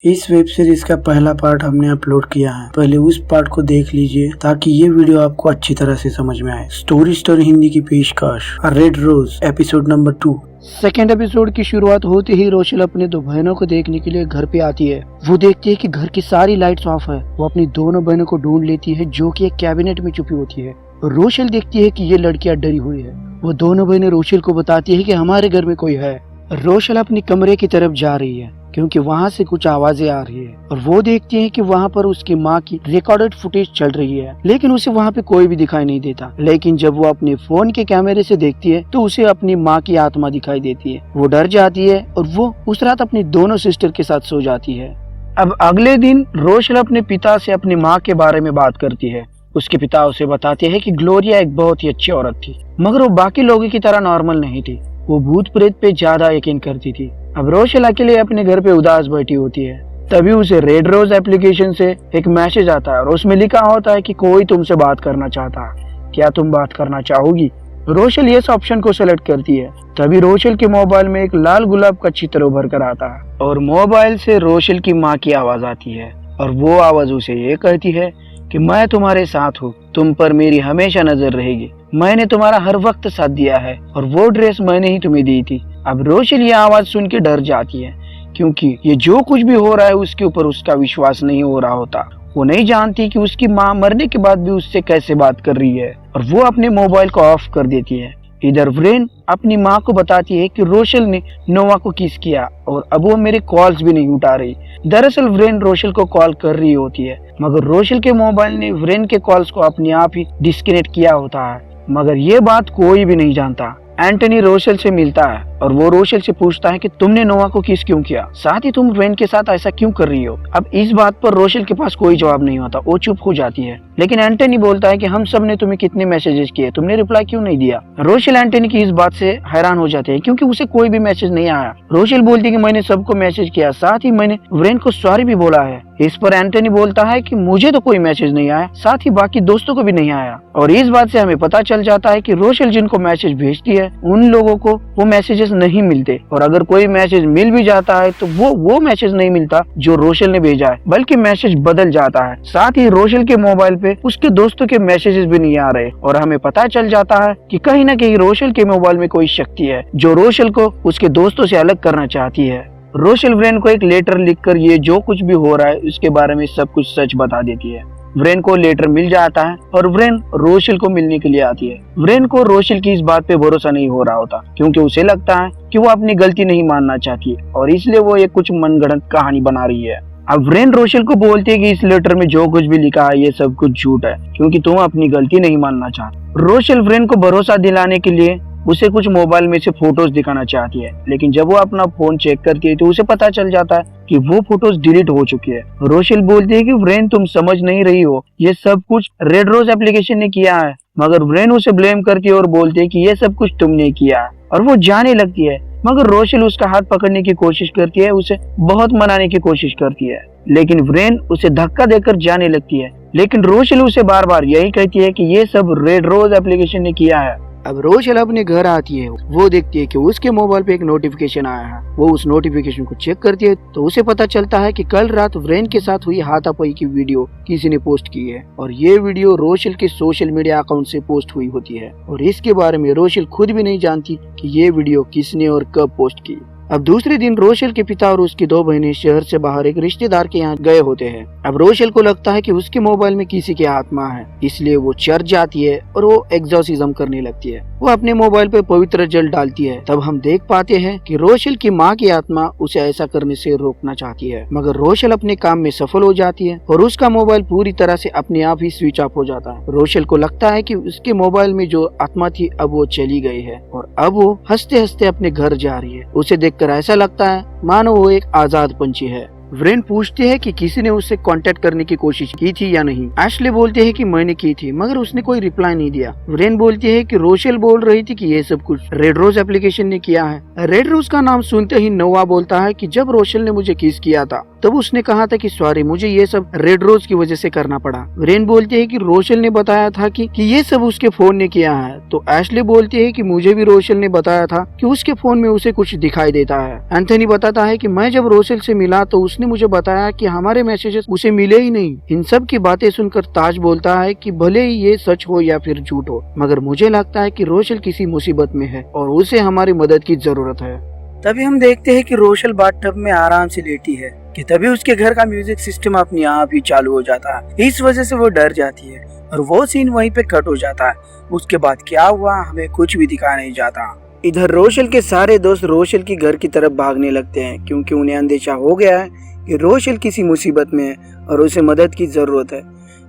इस web series का पहला पार्ट हमने अपलोड किया है, पहले उस पार्ट को देख लीजिए ताकि ये वीडियो आपको अच्छी तरह से समझ में आए। स्टोरी हिंदी की पेशकश red rose episode number 2। Second episode की शुरुआत होते ही रोशल अपने दो बहनों को देखने के लिए घर पे आती है। वो देखती है कि घर की सारी लाइट्स ऑफ है। वो अपनी दोनों बहनों को ढूंढ लेती है जो कि एक कैबिनेट में छुपी होती है। रोशल देखती है कि ये लड़कियां डरी हुई है। वो दोनों बहनें रोशल को बताती है कि हमारे घर में कोई है। रोशल अपनी कमरे की तरफ जा रही है क्योंकि वहाँ से कुछ आवाजें आ रही है और वो देखती है कि वहाँ पर उसकी माँ की रिकॉर्डेड फुटेज चल रही है, लेकिन उसे वहाँ पे कोई भी दिखाई नहीं देता। लेकिन जब वो अपने फोन के कैमरे से देखती है तो उसे अपनी माँ की आत्मा दिखाई देती है। वो डर जाती है और वो उस रात अपनी दोनों सिस्टर के साथ सो जाती है। अब अगले दिन रोशल अपने पिता से अपनी माँ के बारे में बात करती है। उसके पिता उसे बताते हैं कि ग्लोरिया एक बहुत ही अच्छी औरत थी, मगर वो बाकी लोगों की तरह नॉर्मल नहीं थी। वो भूत प्रेत पे ज्यादा यकीन करती थी। अब रोशल अकेले अपने घर पे उदास बैठी होती है। तभी उसे रेड रोज एप्लीकेशन से एक मैसेज आता है और उसमें लिखा होता है कि कोई तुमसे बात करना चाहता है, क्या तुम बात करना चाहोगी। रोशल इस ऑप्शन को सेलेक्ट करती है। तभी रोशल के मोबाइल में एक लाल गुलाब का चित्र उभर कर आता है और मोबाइल से रोशल की माँ की आवाज आती है और वो आवाज उसे ये कहती है कि मैं तुम्हारे साथ हूँ, तुम पर मेरी हमेशा नजर रहेगी, मैंने तुम्हारा हर वक्त साथ दिया है और वो ड्रेस मैंने ही तुम्हें दी थी। अब रोशल ये आवाज सुन के डर जाती है क्योंकि ये जो कुछ भी हो रहा है उसके ऊपर उसका विश्वास नहीं हो रहा होता। वो नहीं जानती कि उसकी माँ मरने के बाद भी उससे कैसे बात कर रही है और वो अपने मोबाइल को ऑफ कर देती है। इधर व्रेन अपनी माँ को बताती है कि रोशल ने नोवा को किस किया और अब वो मेरे कॉल्स भी नहीं उठा रही। दरअसल व्रेन रोशल को कॉल कर रही होती है, मगर रोशल के मोबाइल ने व्रेन के कॉल्स को अपने आप ही डिस्कनेक्ट किया होता है, मगर ये बात कोई भी नहीं जानता। एंटनी रोशल से मिलता है और वो रोशल से पूछता है कि तुमने नोवा को किस क्यों किया, साथ ही तुम व्रेन के साथ ऐसा क्यों कर रही हो। अब इस बात पर रोशल के पास कोई जवाब नहीं होता, वो चुप हो जाती है। लेकिन एंटनी बोलता है कि हम सब ने तुम्हें कितने मैसेजेस किए, तुमने रिप्लाई क्यों नहीं दिया। रोशल एंटनी की इस बात से हैरान हो जाते हैं क्योंकि उसे कोई भी मैसेज नहीं आया। रोशल बोलती है कि मैंने सबको मैसेज किया, साथ ही मैंने व्रेन को सॉरी भी बोला है। इस पर एंटनी बोलता है कि मुझे तो कोई मैसेज नहीं आया, साथ ही बाकी दोस्तों को भी नहीं आया। और इस बात से हमें पता चल जाता है कि रोशल जिनको मैसेज भेजती है उन लोगों को वो मैसेजेस नहीं मिलते, और अगर कोई मैसेज मिल भी जाता है तो वो मैसेज नहीं मिलता जो रोशल ने भेजा है, बल्कि मैसेज बदल जाता है। साथ ही रोशल के मोबाइल पे उसके दोस्तों के मैसेजेस भी नहीं आ रहे और हमें पता चल जाता है कि कहीं ना कहीं रोशल के मोबाइल में कोई शक्ति है जो रोशल को उसके दोस्तों से अलग करना चाहती है। रोशल व्रेन को एक लेटर लिखकर ये जो कुछ भी हो रहा है उसके बारे में सब कुछ सच बता देती है। व्रेन को लेटर मिल जाता है और व्रेन रोशल को मिलने के लिए आती है। व्रेन को रोशल की इस बात पे भरोसा नहीं हो रहा होता क्योंकि उसे लगता है कि वो अपनी गलती नहीं मानना चाहती है और इसलिए वो एक कुछ मनगढ़ंत कहानी बना रही है। अब व्रेन रोशल को बोलती है कि इस लेटर में जो कुछ भी लिखा है ये सब कुछ झूठ है क्योंकि तुम अपनी गलती नहीं मानना चाहते। रोशल व्रेन को भरोसा दिलाने के लिए उसे कुछ मोबाइल में से फोटोज दिखाना चाहती है, लेकिन जब वो अपना फोन चेक करती है तो उसे पता चल जाता है कि वो फोटोज डिलीट हो चुकी है। रोशल बोलती है कि व्रेन तुम समझ नहीं रही हो, ये सब कुछ रेड रोज एप्लीकेशन ने किया है, मगर व्रेन उसे ब्लेम करती है और बोलती है कि ये सब कुछ तुमने किया है और वो जाने लगती है। मगर रोशल उसका हाथ पकड़ने की कोशिश करती है, उसे बहुत मनाने की कोशिश करती है, लेकिन व्रेन उसे धक्का देकर जाने लगती है। लेकिन रोशल उसे बार बार यही कहती है कि ये सब रेड रोज एप्लीकेशन ने किया है। अब रोशल अपने घर आती है। वो देखती है कि उसके मोबाइल पे एक नोटिफिकेशन आया है। वो उस नोटिफिकेशन को चेक करती है तो उसे पता चलता है कि कल रात व्रेन के साथ हुई हाथापाई की वीडियो किसी ने पोस्ट की है और ये वीडियो रोशल के सोशल मीडिया अकाउंट से पोस्ट हुई होती है और इसके बारे में रोशल खुद भी नहीं जानती कि ये वीडियो किसने और कब पोस्ट की। अब दूसरे दिन रोशल के पिता और उसकी दो बहनें शहर से बाहर एक रिश्तेदार के यहाँ गए होते हैं। अब रोशल को लगता है कि उसके मोबाइल में किसी की आत्मा है, इसलिए वो चर्च जाती है और वो एग्जॉर्सिज्म करने लगती है। वो अपने मोबाइल पे पवित्र जल डालती है। तब हम देख पाते हैं कि रोशल की माँ की आत्मा उसे ऐसा करने से रोकना चाहती है, मगर रोशल अपने काम में सफल हो जाती है और उसका मोबाइल पूरी तरह से अपने आप ही स्विच ऑफ हो जाता है। रोशल को लगता है कि उसके मोबाइल में जो आत्मा थी अब वो चली गई है और अब वो हंसते हंसते अपने घर जा रही है। उसे देखकर ऐसा लगता है मानो वो एक आजाद पंछी है। व्रेन पूछती है कि किसी ने उससे कांटेक्ट करने की कोशिश की थी या नहीं। एशले बोलती है कि मैंने की थी, मगर उसने कोई रिप्लाई नहीं दिया। व्रेन बोलती है कि रोशल बोल रही थी कि ये सब कुछ रेड रोज एप्लीकेशन ने किया है। रेड रोज का नाम सुनते ही नोवा बोलता है कि जब रोशल ने मुझे किस किया था तब उसने कहा था कि सॉरी, मुझे ये सब रेड रोज की वजह से करना पड़ा। व्रेन बोलती है कि रोशल ने बताया था कि ये सब उसके फोन ने किया है। तो एशले बोलती है कि मुझे भी रोशल ने बताया था कि उसके फोन में उसे कुछ दिखाई देता है। एंथनी बताता है कि मैं जब रोशल से मिला तो उसने मुझे बताया कि हमारे मैसेजेस उसे मिले ही नहीं। इन सब की बातें सुनकर ताज बोलता है कि भले ही ये सच हो या फिर झूठ हो, मगर मुझे लगता है कि रोशल किसी मुसीबत में है और उसे हमारी मदद की जरूरत है। तभी हम देखते हैं कि रोशल बाथटब में आराम से लेटी है कि तभी उसके घर का म्यूजिक सिस्टम अपने आप ही चालू हो जाता है। इस वजह से वो डर जाती है और वो सीन वहीं पे कट हो जाता है। उसके बाद क्या हुआ हमें कुछ भी दिखा नहीं जाता। इधर रोशल के सारे दोस्त रोशल की घर की तरफ भागने लगते हैं क्योंकि उन्हें अंदेशा हो गया है कि रोशल किसी मुसीबत में है और उसे मदद की जरूरत है।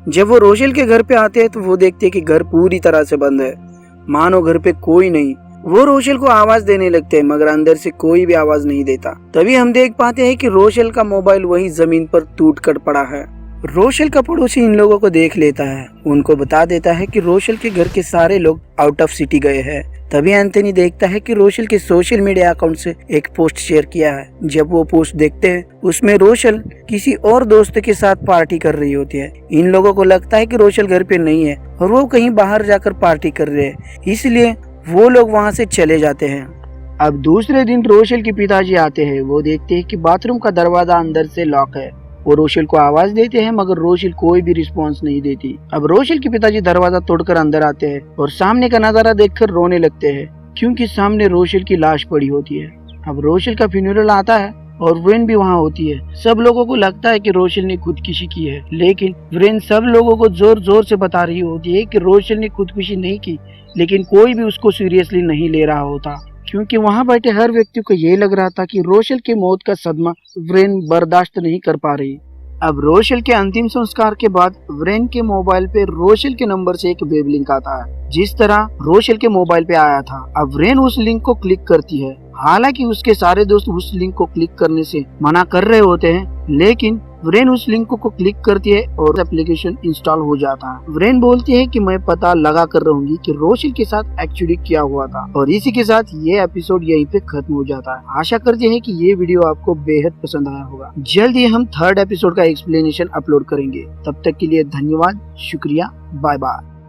जब वो रोशल के घर पे आते हैं तो वो देखते हैं कि घर पूरी तरह से बंद है, मानो घर पे कोई नहीं। वो रोशल को आवाज देने लगते हैं मगर अंदर से कोई भी आवाज नहीं देता। तभी हम देख पाते हैं कि रोशल का मोबाइल वहीं जमीन पर टूट कर पड़ा है। रोशल का पड़ोसी इन लोगों को देख लेता है, उनको बता देता है कि रोशल के घर के सारे लोग आउट ऑफ सिटी गए हैं। तभी एंथनी देखता है कि रोशल के सोशल मीडिया अकाउंट से एक पोस्ट शेयर किया है। जब वो पोस्ट देखते हैं उसमें रोशल किसी और दोस्त के साथ पार्टी कर रही होती है। इन लोगों को लगता है कि रोशल घर पे नहीं है और वो कहीं बाहर जाकर पार्टी कर रहे हैं, इसलिए वो लोग वहाँ से चले जाते हैं। अब दूसरे दिन रोशल के पिताजी आते हैं। वो देखते हैं कि बाथरूम का दरवाजा अंदर से लॉक है। वो रोशल को आवाज देते हैं मगर रोशल कोई भी रिस्पांस नहीं देती। अब रोशल के पिताजी दरवाजा तोड़कर अंदर आते हैं और सामने का नजारा देखकर रोने लगते हैं क्योंकि सामने रोशल की लाश पड़ी होती है। अब रोशल का फ्यूनरल आता है और व्रेन भी वहाँ होती है। सब लोगों को लगता है कि रोशल ने खुदकुशी की है, लेकिन व्रेन सब लोगों को जोर जोर से बता रही होती है कि रोशल ने खुदकुशी नहीं की, लेकिन कोई भी उसको सीरियसली नहीं ले रहा होता क्योंकि वहाँ बैठे हर व्यक्ति को ये लग रहा था कि रोशल की मौत का सदमा व्रेन बर्दाश्त नहीं कर पा रही। अब रोशल के अंतिम संस्कार के बाद व्रेन के मोबाइल पे रोशल के नंबर से एक वेब लिंक आता है, जिस तरह रोशल के मोबाइल पे आया था। अब व्रेन उस लिंक को क्लिक करती है। हालांकि उसके सारे दोस्त उस लिंक को क्लिक करने से मना कर रहे होते हैं, लेकिन व्रेन उस लिंक को क्लिक करती है और एप्लीकेशन इंस्टॉल हो जाता है। व्रेन बोलती है कि मैं पता लगा कर रहूंगी कि रोशल के साथ एक्चुअली क्या हुआ था। और इसी के साथ ये एपिसोड यहीं पे खत्म हो जाता है। आशा करते हैं कि ये वीडियो आपको बेहद पसंद आया होगा। जल्द ही हम थर्ड एपिसोड का एक्सप्लेनेशन अपलोड करेंगे। तब तक के लिए धन्यवाद, शुक्रिया, बाय बाय।